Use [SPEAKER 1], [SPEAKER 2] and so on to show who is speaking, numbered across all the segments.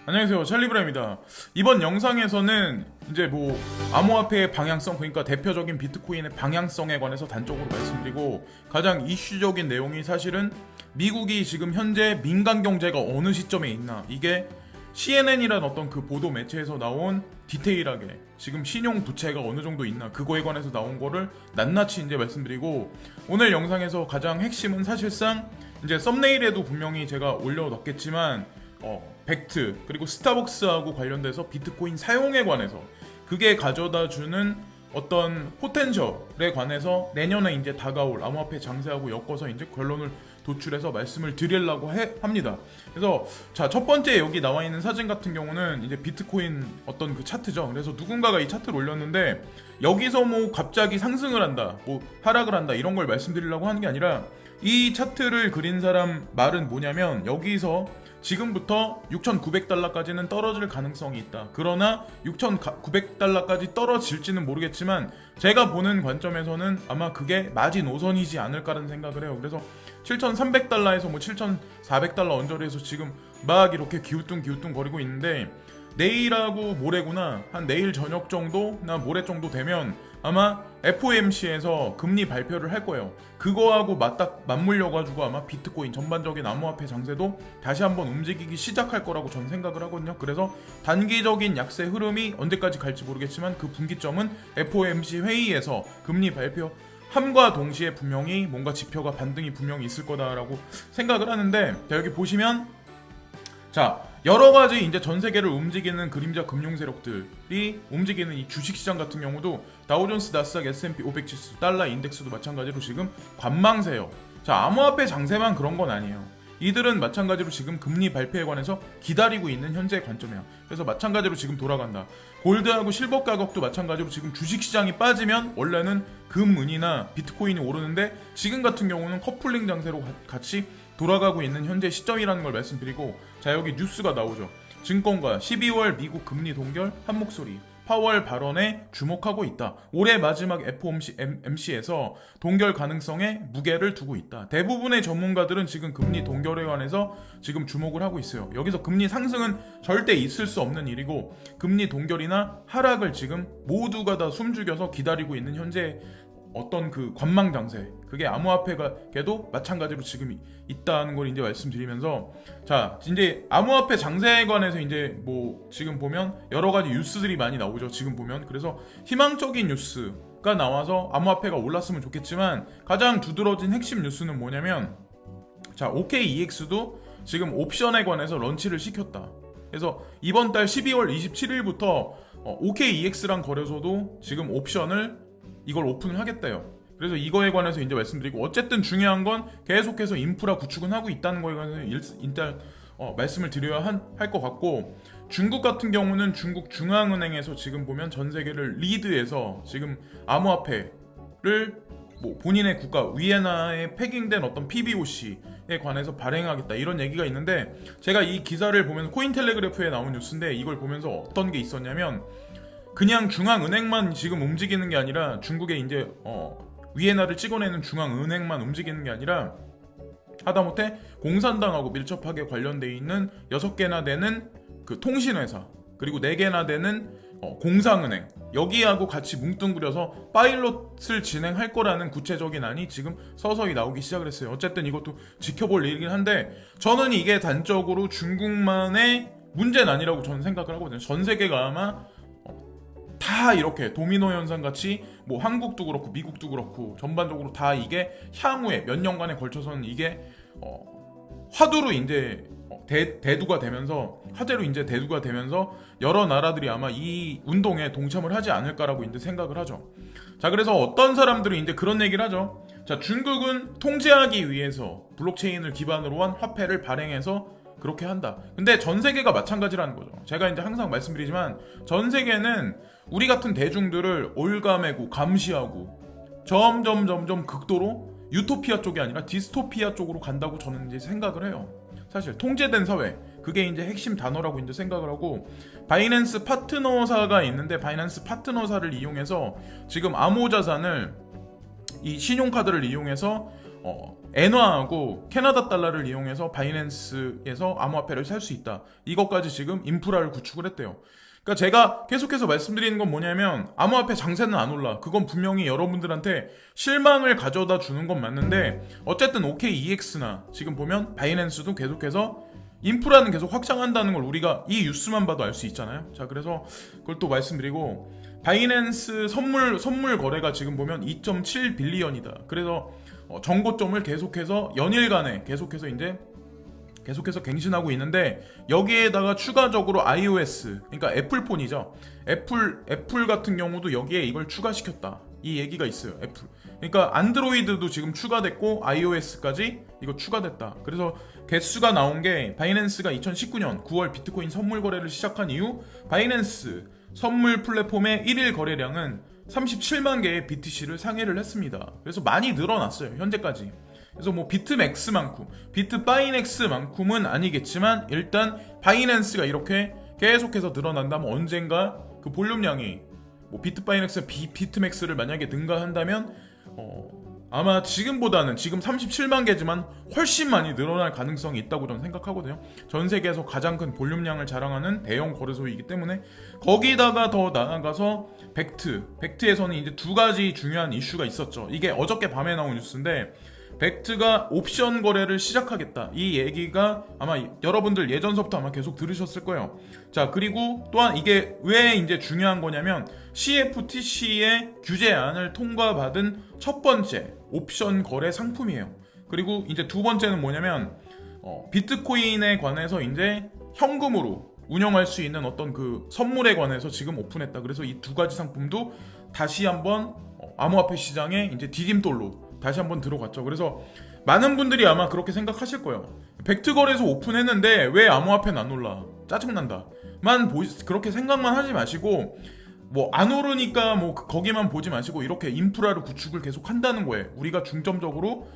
[SPEAKER 1] 안녕하세요, 찰리브라입니다. 이번 영상에서는 이제 뭐 암호화폐의 방향성, 그러니까 대표적인 비트코인의 방향성에 관해서 단적으로 말씀드리고, 가장 이슈적인 내용이 사실은 미국이 지금 현재 민간 경제가 어느 시점에 있나, 이게 CNN이란 어떤 그 보도 매체에서 나온 디테일하게 지금 신용 부채가 어느 정도 있나, 그거에 관해서 나온 거를 낱낱이 이제 말씀드리고, 오늘 영상에서 가장 핵심은 사실상 이제 썸네일에도 분명히 제가 올려놨겠지만 벡트 그리고 스타벅스하고 관련돼서 비트코인 사용에 관해서 그게 가져다주는 어떤 포텐셜에 관해서 내년에 이제 다가올 암호화폐 장세하고 엮어서 이제 결론을 도출해서 말씀을 드리려고 합니다. 그래서 자, 첫 번째 여기 나와 있는 사진 같은 경우는 이제 비트코인 어떤 그 차트죠. 그래서 누군가가 이 차트를 올렸는데, 여기서 뭐 갑자기 상승을 한다, 뭐 하락을 한다, 이런 걸 말씀드리려고 하는 게 아니라, 이 차트를 그린 사람 말은 뭐냐면, 여기서 지금부터 6,900달러까지는 떨어질 가능성이 있다. 그러나 6,900달러까지 떨어질지는 모르겠지만 제가 보는 관점에서는 아마 그게 마지노선이지 않을까라는 생각을 해요. 그래서 7,300달러에서 뭐 7,400달러 언저리에서 지금 막 이렇게 기우뚱 거리고 있는데, 내일하고 모레구나, 한 내일 저녁 정도나 모레 정도 되면 아마 FOMC에서 금리 발표를 할 거예요. 그거하고 맞물려가지고 아마 비트코인 전반적인 암호화폐 장세도 다시 한번 움직이기 시작할 거라고 저는 생각을 하거든요. 그래서 단기적인 약세 흐름이 언제까지 갈지 모르겠지만, 그 분기점은 FOMC 회의에서 금리 발표 함과 동시에 분명히 뭔가 지표가 반등이 분명히 있을 거다라고 생각을 하는데, 자, 여기 보시면, 자, 여러 가지 이제 전 세계를 움직이는 그림자 금융 세력들이 움직이는 이 주식 시장 같은 경우도 다우존스, 나스닥, S&P 500 지수, 달러 인덱스도 마찬가지로 지금 관망세요. 자, 암호화폐 장세만 그런 건 아니에요. 이들은 마찬가지로 지금 금리 발표에 관해서 기다리고 있는 현재의 관점이야. 그래서 마찬가지로 지금 돌아간다. 골드하고 실버 가격도 마찬가지로 지금 주식 시장이 빠지면 원래는 금, 은이나 비트코인이 오르는데, 지금 같은 경우는 커플링 장세로 같이 돌아가고 있는 현재 시점이라는 걸 말씀드리고, 자, 여기 뉴스가 나오죠. 증권가 12월 미국 금리 동결 한 목소리, 파월 발언에 주목하고 있다. 올해 마지막 FOMC에서 동결 가능성에 무게를 두고 있다. 대부분의 전문가들은 지금 금리 동결에 관해서 지금 주목을 하고 있어요. 여기서 금리 상승은 절대 있을 수 없는 일이고, 금리 동결이나 하락을 지금 모두가 다 숨죽여서 기다리고 있는 현재 어떤 그 관망 장세, 그게 암호화폐가도 마찬가지로 지금 있다는 걸 이제 말씀드리면서, 자, 이제 암호화폐 장세에 관해서 이제 뭐 지금 보면 여러 가지 뉴스들이 많이 나오죠. 지금 보면 그래서 희망적인 뉴스가 나와서 암호화폐가 올랐으면 좋겠지만, 가장 두드러진 핵심 뉴스는 뭐냐면, 자, OKEX도 지금 옵션에 관해서 런치를 시켰다. 그래서 이번 달 12월 27일부터 OKEX란 거래소도 지금 옵션을 이걸 오픈을 하겠대요. 그래서 이거에 관해서 이제 말씀드리고, 어쨌든 중요한 건 계속해서 인프라 구축은 하고 있다는 거에 관해서 일단 말씀을 드려야 할 것 같고, 중국 같은 경우는 중국 중앙은행에서 지금 보면 전 세계를 리드해서 지금 암호화폐를 뭐 본인의 국가 위엔나에 패깅된 어떤 PBOC에 관해서 발행하겠다, 이런 얘기가 있는데, 제가 이 기사를 보면서 코인텔레그래프에 나온 뉴스인데, 이걸 보면서 어떤 게 있었냐면, 그냥 중앙은행만 지금 움직이는 게 아니라, 중국의 이제 위에나를 찍어내는 중앙은행만 움직이는 게 아니라, 하다못해 공산당하고 밀접하게 관련돼 있는 6개나 되는 그 통신회사, 그리고 4개나 되는 공상은행, 여기하고 같이 뭉뚱그려서 파일럿을 진행할 거라는 구체적인 안이 지금 서서히 나오기 시작을 했어요. 어쨌든 이것도 지켜볼 일이긴 한데, 저는 이게 단적으로 중국만의 문제는 아니라고 저는 생각을 하거든요. 전 세계가 아마 다 이렇게 도미노 현상 같이, 뭐 한국도 그렇고 미국도 그렇고 전반적으로 다 이게 향후에 몇 년간에 걸쳐서는 이게 화두로 이제 대두가 되면서, 화제로 이제 대두가 되면서 여러 나라들이 아마 이 운동에 동참을 하지 않을까라고 이제 생각을 하죠. 자, 그래서 어떤 사람들은 이제 그런 얘기를 하죠. 자, 중국은 통제하기 위해서 블록체인을 기반으로 한 화폐를 발행해서 그렇게 한다. 근데 전 세계가 마찬가지라는 거죠. 제가 이제 항상 말씀드리지만, 전 세계는 우리 같은 대중들을 올가매고 감시하고 점점 극도로 유토피아 쪽이 아니라 디스토피아 쪽으로 간다고 저는 이제 생각을 해요. 사실 통제된 사회, 그게 이제 핵심 단어라고 이제 생각을 하고, 바이낸스 파트너사가 있는데, 바이낸스 파트너사를 이용해서 지금 암호자산을, 이 신용카드를 이용해서 엔화하고 캐나다 달러를 이용해서 바이낸스에서 암호화폐를 살 수 있다. 이것까지 지금 인프라를 구축을 했대요. 그러니까 제가 계속해서 말씀드리는 건 뭐냐면 암호화폐 장세는 안 올라. 그건 분명히 여러분들한테 실망을 가져다 주는 건 맞는데 어쨌든 OKEX나 지금 보면 바이낸스도 계속해서 인프라는 계속 확장한다는 걸 우리가 이 뉴스만 봐도 알 수 있잖아요. 자, 그래서 그걸 또 말씀드리고 바이낸스 선물 거래가 지금 보면 2.7 빌리언이다. 그래서 정고점을 계속해서 연일간에 계속해서 갱신하고 있는데 여기에다가 추가적으로 iOS, 그러니까 애플폰이죠. 애플 같은 경우도 여기에 이걸 추가시켰다. 이 얘기가 있어요. 애플. 그러니까 안드로이드도 지금 추가됐고 iOS까지 이거 추가됐다. 그래서 개수가 나온 게 바이낸스가 2019년 9월 비트코인 선물 거래를 시작한 이후 바이낸스 선물 플랫폼의 1일 거래량은 37만 개의 BTC를 상회를 했습니다. 그래서 많이 늘어났어요. 현재까지. 그래서 뭐 비트맥스만큼, 비트바이넥스만큼은 아니겠지만 일단 바이낸스가 이렇게 계속해서 늘어난다면 언젠가 그 볼륨량이 뭐 비트바이넥스, 비트맥스를 만약에 능가한다면 아마 지금보다는 지금 37만 개지만 훨씬 많이 늘어날 가능성이 있다고 저는 생각하거든요. 전 세계에서 가장 큰 볼륨량을 자랑하는 대형 거래소이기 때문에 거기다가 더 나아가서 벡트에서는 이제 두 가지 중요한 이슈가 있었죠. 이게 어저께 밤에 나온 뉴스인데 벡트가 옵션 거래를 시작하겠다. 이 얘기가 아마 여러분들 예전서부터 아마 계속 들으셨을 거예요. 자, 그리고 또한 이게 왜 이제 중요한 거냐면 CFTC의 규제안을 통과받은 첫 번째 옵션 거래 상품이에요. 그리고 이제 두 번째는 뭐냐면 비트코인에 관해서 이제 현금으로 운영할 수 있는 어떤 그 선물에 관해서 지금 오픈했다. 그래서 이 두 가지 상품도 다시 한번 암호화폐 시장에 이제 디딤돌로 다시 한번 들어갔죠. 그래서 많은 분들이 아마 그렇게 생각하실 거예요. 벡트 거래소 오픈했는데 왜 암호화폐는 안 올라? 짜증난다. 그렇게 생각만 하지 마시고 뭐 안 오르니까 뭐 거기만 보지 마시고 이렇게 인프라를 구축을 계속 한다는 거예요. 우리가 중점적으로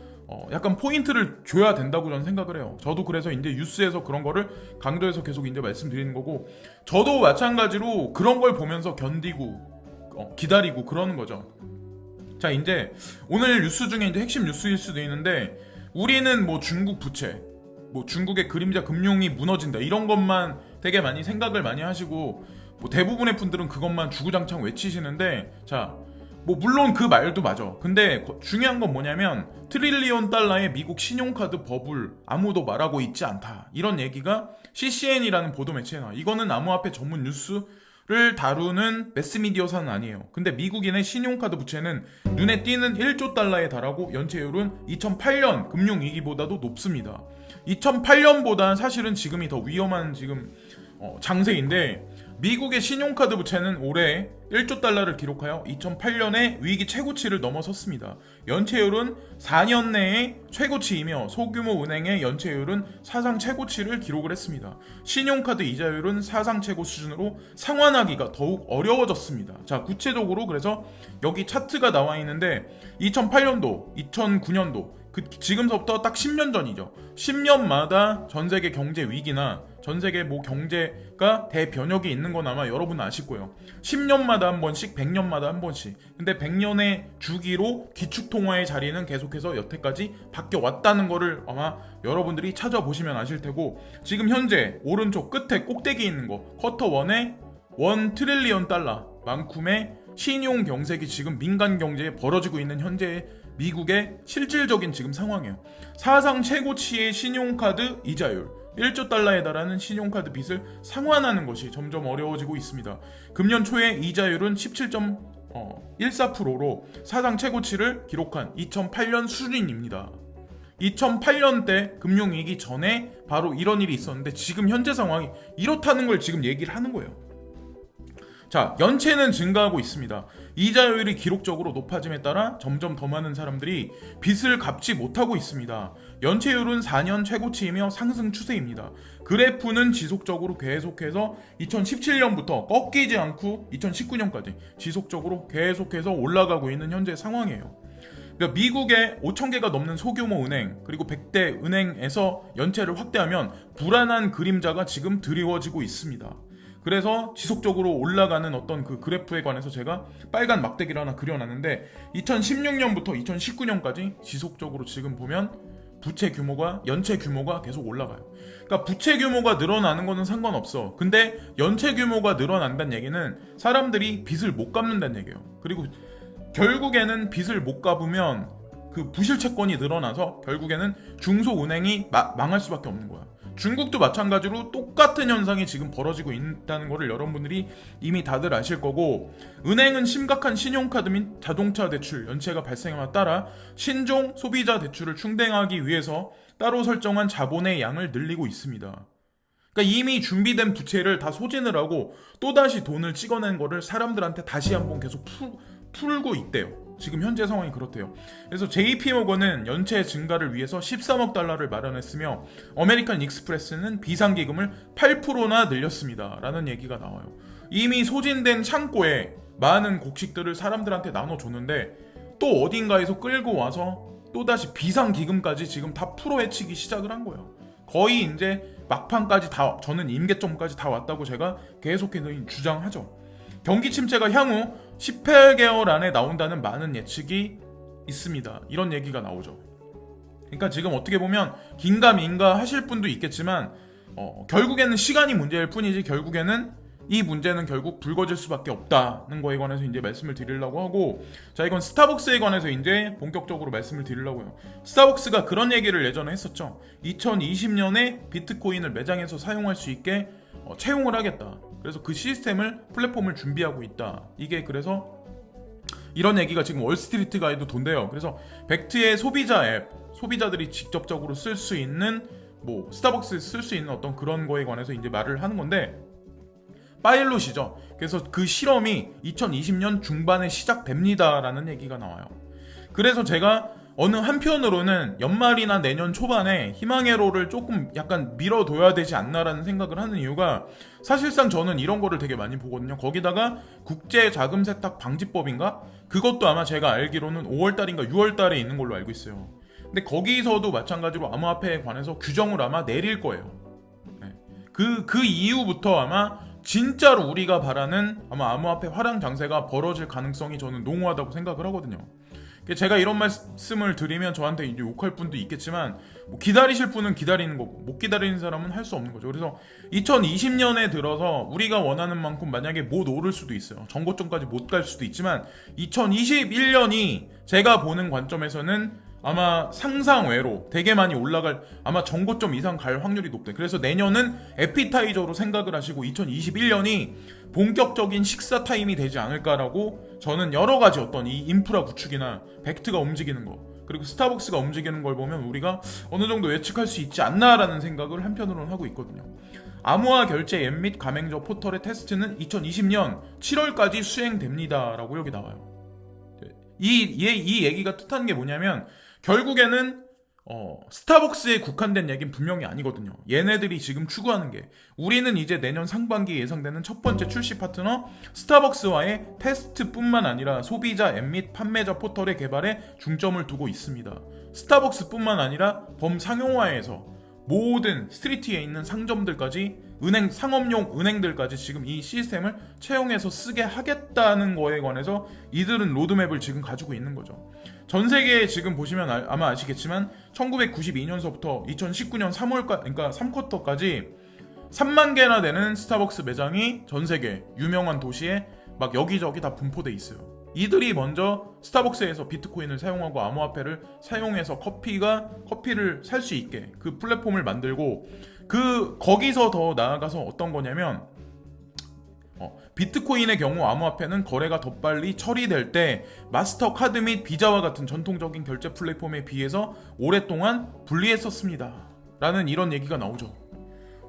[SPEAKER 1] 약간 포인트를 줘야 된다고 저는 생각을 해요. 저도 그래서 이제 뉴스에서 그런 거를 강조해서 계속 이제 말씀드리는 거고 저도 마찬가지로 그런 걸 보면서 견디고 기다리고 그러는 거죠. 자, 이제 오늘 뉴스 중에 이제 핵심 뉴스일 수도 있는데 우리는 뭐 중국 부채, 뭐 중국의 그림자 금융이 무너진다 이런 것만 되게 많이 생각을 많이 하시고 뭐 대부분의 분들은 그것만 주구장창 외치시는데 자, 뭐 물론 그 말도 맞아. 근데 중요한 건 뭐냐면 트릴리온 달러의 미국 신용카드 버블 아무도 말하고 있지 않다. 이런 얘기가 CCN이라는 보도 매체에 나와. 이거는 암호화폐 전문 뉴스를 다루는 매스미디어사는 아니에요. 근데 미국인의 신용카드 부채는 눈에 띄는 1조 달러에 달하고 연체율은 2008년 금융위기보다도 높습니다. 2008년보다 사실은 지금이 더 위험한 지금 장세인데 미국의 신용카드 부채는 올해 1조 달러를 기록하여 2008년에 위기 최고치를 넘어섰습니다. 연체율은 4년 내에 최고치이며 소규모 은행의 연체율은 사상 최고치를 기록을 했습니다. 신용카드 이자율은 사상 최고 수준으로 상환하기가 더욱 어려워졌습니다. 자, 구체적으로 그래서 여기 차트가 나와 있는데 2008년도, 2009년도 지금서부터 딱 10년 전이죠. 10년마다 전 세계 경제 위기나 전 세계 뭐 경제가 대변혁이 있는 건 아마 여러분 아실 거예요. 10년마다 한 번씩, 100년마다 한 번씩. 근데 100년의 주기로 기축통화의 자리는 계속해서 여태까지 바뀌어 왔다는 거를 아마 여러분들이 찾아보시면 아실 테고 지금 현재 오른쪽 끝에 꼭대기 있는 거 쿼터 1에 1 트릴리언 달러 만큼의 신용 경색이 지금 민간 경제에 벌어지고 있는 현재의 미국의 실질적인 지금 상황이에요. 사상 최고치의 신용카드 이자율 1조 달러에 달하는 신용카드 빚을 상환하는 것이 점점 어려워지고 있습니다. 금년 초에 이자율은 17.14%로 사상 최고치를 기록한 2008년 수준입니다. 2008년 때 금융위기 전에 바로 이런 일이 있었는데 지금 현재 상황이 이렇다는 걸 지금 얘기를 하는 거예요. 자, 연체는 증가하고 있습니다. 이자율이 기록적으로 높아짐에 따라 점점 더 많은 사람들이 빚을 갚지 못하고 있습니다. 연체율은 4년 최고치이며 상승 추세입니다. 그래프는 지속적으로 계속해서 2017년부터 꺾이지 않고 2019년까지 지속적으로 계속해서 올라가고 있는 현재 상황이에요. 그러니까 미국의 5,000개가 넘는 소규모 은행 그리고 100대 은행에서 연체를 확대하면 불안한 그림자가 지금 드리워지고 있습니다. 그래서 지속적으로 올라가는 어떤 그 그래프에 관해서 제가 빨간 막대기를 하나 그려놨는데 2016년부터 2019년까지 지속적으로 지금 보면 부채 규모가 연체 규모가 계속 올라가요. 그러니까 부채 규모가 늘어나는 거는 상관없어. 근데 연체 규모가 늘어난다는 얘기는 사람들이 빚을 못 갚는다는 얘기예요. 그리고 결국에는 빚을 못 갚으면 그 부실 채권이 늘어나서 결국에는 중소은행이 망할 수밖에 없는 거야. 중국도 마찬가지로 똑같은 현상이 지금 벌어지고 있다는 것을 여러분들이 이미 다들 아실 거고, 은행은 심각한 신용카드 및 자동차 대출 연체가 발생함에 따라 신종 소비자 대출을 충당하기 위해서 따로 설정한 자본의 양을 늘리고 있습니다. 그러니까 이미 준비된 부채를 다 소진을 하고 또다시 돈을 찍어낸 거를 사람들한테 다시 한번 계속 풀고 있대요. 지금 현재 상황이 그렇대요. 그래서 JP모건은 연체 증가를 위해서 13억 달러를 마련했으며 아메리칸 익스프레스는 비상기금을 8%나 늘렸습니다 라는 얘기가 나와요. 이미 소진된 창고에 많은 곡식들을 사람들한테 나눠줬는데 또 어딘가에서 끌고 와서 또다시 비상기금까지 지금 다 풀어헤치기 시작을 한 거예요. 거의 이제 막판까지 다, 저는 임계점까지 다 왔다고 제가 계속해서 주장하죠. 경기 침체가 향후 18개월 안에 나온다는 많은 예측이 있습니다. 이런 얘기가 나오죠. 그러니까 지금 어떻게 보면 긴가민가 하실 분도 있겠지만 결국에는 시간이 문제일 뿐이지 결국에는 이 문제는 결국 불거질 수밖에 없다는 거에 관해서 이제 말씀을 드리려고 하고, 자, 이건 스타벅스에 관해서 이제 본격적으로 말씀을 드리려고요. 스타벅스가 그런 얘기를 예전에 했었죠. 2020년에 비트코인을 매장에서 사용할 수 있게 채용을 하겠다. 그래서 그 시스템을 플랫폼을 준비하고 있다. 이게 그래서 이런 얘기가 지금 월스트리트가에도 돈대요. 그래서 벡트의 소비자 앱, 소비자들이 직접적으로 쓸 수 있는 뭐 스타벅스에 쓸 수 있는 어떤 그런 거에 관해서 이제 말을 하는 건데, 파일럿이죠. 그래서 그 실험이 2020년 중반에 시작됩니다라는 얘기가 나와요. 그래서 제가 어느 한편으로는 연말이나 내년 초반에 희망회로를 조금 약간 밀어둬야 되지 않나라는 생각을 하는 이유가, 사실상 저는 이런 거를 되게 많이 보거든요. 거기다가 국제자금세탁 방지법인가? 그것도 아마 제가 알기로는 5월달인가 6월달에 있는 걸로 알고 있어요. 근데 거기서도 마찬가지로 암호화폐에 관해서 규정을 아마 내릴 거예요. 그 이후부터 아마 진짜로 우리가 바라는 아마 암호화폐 화랑 장세가 벌어질 가능성이 저는 농후하다고 생각을 하거든요. 제가 이런 말씀을 드리면 저한테 이제 욕할 분도 있겠지만, 뭐 기다리실 분은 기다리는 거고 못 기다리는 사람은 할 수 없는 거죠. 그래서 2020년에 들어서 우리가 원하는 만큼 만약에 못 오를 수도 있어요. 정고점까지 못 갈 수도 있지만 2021년이 제가 보는 관점에서는 아마 상상외로 되게 많이 올라갈, 아마 정고점 이상 갈 확률이 높대. 그래서 내년은 에피타이저로 생각을 하시고 2021년이 본격적인 식사 타임이 되지 않을까라고 저는 여러 가지 어떤 이 인프라 구축이나 벡트가 움직이는 거, 그리고 스타벅스가 움직이는 걸 보면 우리가 어느 정도 예측할 수 있지 않나라는 생각을 한편으로는 하고 있거든요. 암호화 결제 앱 및 가맹점 포털의 테스트는 2020년 7월까지 수행됩니다라고 여기 나와요. 이 얘기가 뜻하는 게 뭐냐면 결국에는 스타벅스에 국한된 얘기는 분명히 아니거든요. 얘네들이 지금 추구하는 게, 우리는 이제 내년 상반기에 예상되는 첫 번째 출시 파트너 스타벅스와의 테스트뿐만 아니라 소비자 앱 및 판매자 포털의 개발에 중점을 두고 있습니다. 스타벅스뿐만 아니라 범상용화에서 모든 스트리트에 있는 상점들까지, 은행, 상업용 은행들까지 지금 이 시스템을 채용해서 쓰게 하겠다는 거에 관해서 이들은 로드맵을 지금 가지고 있는 거죠. 전 세계에 지금 보시면 아마 아시겠지만 1992년서부터 2019년 3월까지, 그러니까 3쿼터까지 3만 개나 되는 스타벅스 매장이 전 세계 유명한 도시에 막 여기저기 다 분포돼 있어요. 이들이 먼저 스타벅스에서 비트코인을 사용하고 암호화폐를 사용해서 커피를 살 수 있게 그 플랫폼을 만들고, 거기서 더 나아가서 어떤 거냐면 비트코인의 경우 암호화폐는 거래가 더 빨리 처리될 때 마스터카드 및 비자와 같은 전통적인 결제 플랫폼에 비해서 오랫동안 불리했었습니다 라는 이런 얘기가 나오죠.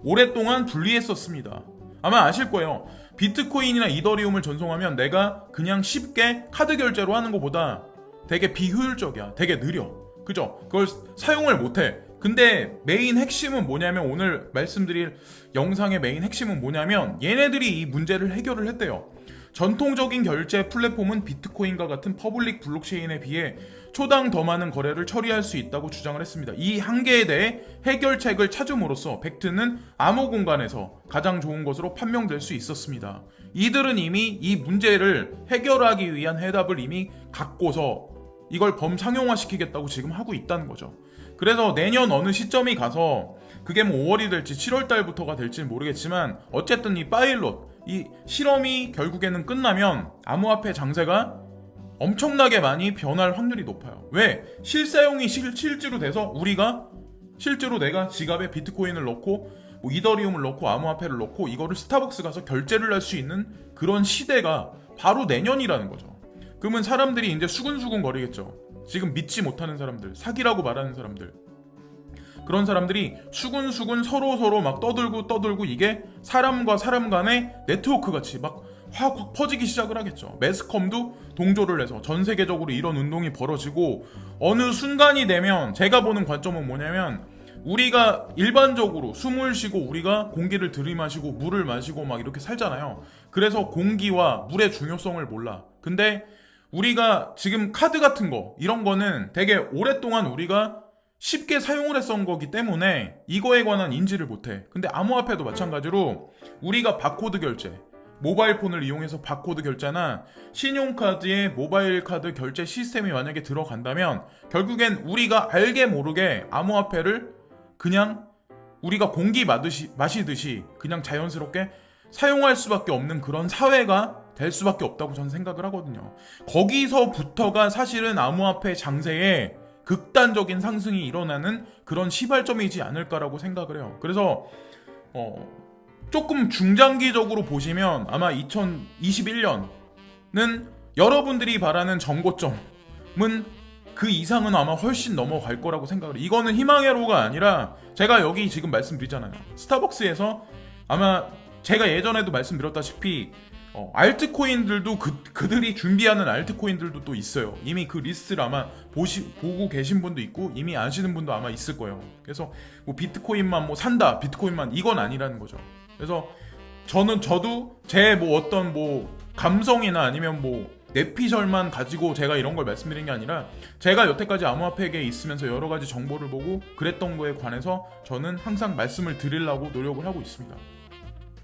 [SPEAKER 1] 오랫동안 불리했었습니다. 아마 아실 거예요. 비트코인이나 이더리움을 전송하면 내가 그냥 쉽게 카드 결제로 하는 것보다 되게 비효율적이야. 되게 느려. 그죠? 그걸 사용을 못해. 근데 메인 핵심은 뭐냐면, 오늘 말씀드릴 영상의 메인 핵심은 뭐냐면 얘네들이 이 문제를 해결을 했대요. 전통적인 결제 플랫폼은 비트코인과 같은 퍼블릭 블록체인에 비해 초당 더 많은 거래를 처리할 수 있다고 주장을 했습니다. 이 한계에 대해 해결책을 찾음으로써 벡트는 암호 공간에서 가장 좋은 것으로 판명될 수 있었습니다. 이들은 이미 이 문제를 해결하기 위한 해답을 이미 갖고서 이걸 범상용화시키겠다고 지금 하고 있다는 거죠. 그래서 내년 어느 시점이 가서 그게 뭐 5월이 될지 7월 달부터가 될지 모르겠지만 어쨌든 이 파일럿, 이 실험이 결국에는 끝나면 암호화폐 장세가 엄청나게 많이 변할 확률이 높아요. 왜? 실사용이 실제로 돼서 우리가 실제로 내가 지갑에 비트코인을 넣고 뭐 이더리움을 넣고 암호화폐를 넣고 이거를 스타벅스 가서 결제를 할 수 있는 그런 시대가 바로 내년이라는 거죠. 그러면 사람들이 이제 수근수근 거리겠죠. 지금 믿지 못하는 사람들, 사기라고 말하는 사람들, 그런 사람들이 수근수근 서로 막 떠들고 이게 사람과 사람 간의 네트워크 같이 막 확 퍼지기 시작을 하겠죠. 매스컴도 동조를 해서 전 세계적으로 이런 운동이 벌어지고 어느 순간이 되면 제가 보는 관점은 뭐냐면 우리가 일반적으로 숨을 쉬고 우리가 공기를 들이마시고 물을 마시고 막 이렇게 살잖아요. 그래서 공기와 물의 중요성을 몰라. 근데 우리가 지금 카드 같은 거 이런 거는 되게 오랫동안 우리가 쉽게 사용을 했던 거기 때문에 이거에 관한 인지를 못해. 근데 암호화폐도 마찬가지로 우리가 바코드 결제, 모바일 폰을 이용해서 바코드 결제나 신용카드에 모바일 카드 결제 시스템이 만약에 들어간다면 결국엔 우리가 알게 모르게 암호화폐를 그냥 우리가 공기 마시듯이 그냥 자연스럽게 사용할 수밖에 없는 그런 사회가 될 수밖에 없다고 저는 생각을 하거든요. 거기서부터가 사실은 암호화폐 장세에 극단적인 상승이 일어나는 그런 시발점이지 않을까라고 생각을 해요. 그래서 조금 중장기적으로 보시면 아마 2021년은 여러분들이 바라는 정고점은 그 이상은 아마 훨씬 넘어갈 거라고 생각을 해요. 이거는 희망회로가 아니라 제가 여기 지금 말씀드리잖아요. 스타벅스에서 아마 제가 예전에도 말씀드렸다시피 알트코인들도 그들이 준비하는 알트코인들도 또 있어요. 이미 그 리스트를 아마 보고 계신 분도 있고 이미 아시는 분도 아마 있을 거예요. 그래서 뭐 비트코인만 뭐 산다, 비트코인만 이건 아니라는 거죠. 그래서 저도 제 뭐 어떤 뭐 감성이나 아니면 뭐 내피셜만 가지고 제가 이런 걸 말씀드린 게 아니라 제가 여태까지 암호화폐계에 있으면서 여러 가지 정보를 보고 그랬던 거에 관해서 저는 항상 말씀을 드리려고 노력을 하고 있습니다.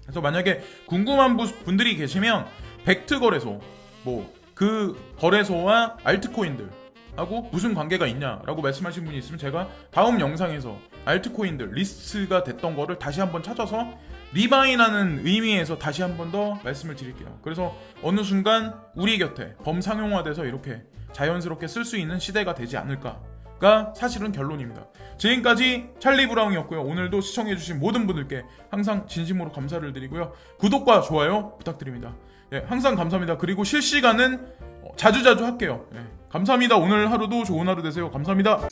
[SPEAKER 1] 그래서 만약에 궁금한 분들이 계시면 벡트 거래소 뭐 그 거래소와 알트코인들 하고 무슨 관계가 있냐라고 말씀하신 분이 있으면 제가 다음 영상에서 알트코인들 리스트가 됐던 거를 다시 한번 찾아서 리바인하는 의미에서 다시 한번 더 말씀을 드릴게요. 그래서 어느 순간 우리 곁에 범상용화돼서 이렇게 자연스럽게 쓸 수 있는 시대가 되지 않을까가 사실은 결론입니다. 지금까지 찰리 브라운이었고요. 오늘도 시청해주신 모든 분들께 항상 진심으로 감사를 드리고요. 구독과 좋아요 부탁드립니다. 예, 항상 감사합니다. 그리고 실시간은 자주자주 할게요. 예, 감사합니다. 오늘 하루도 좋은 하루 되세요. 감사합니다.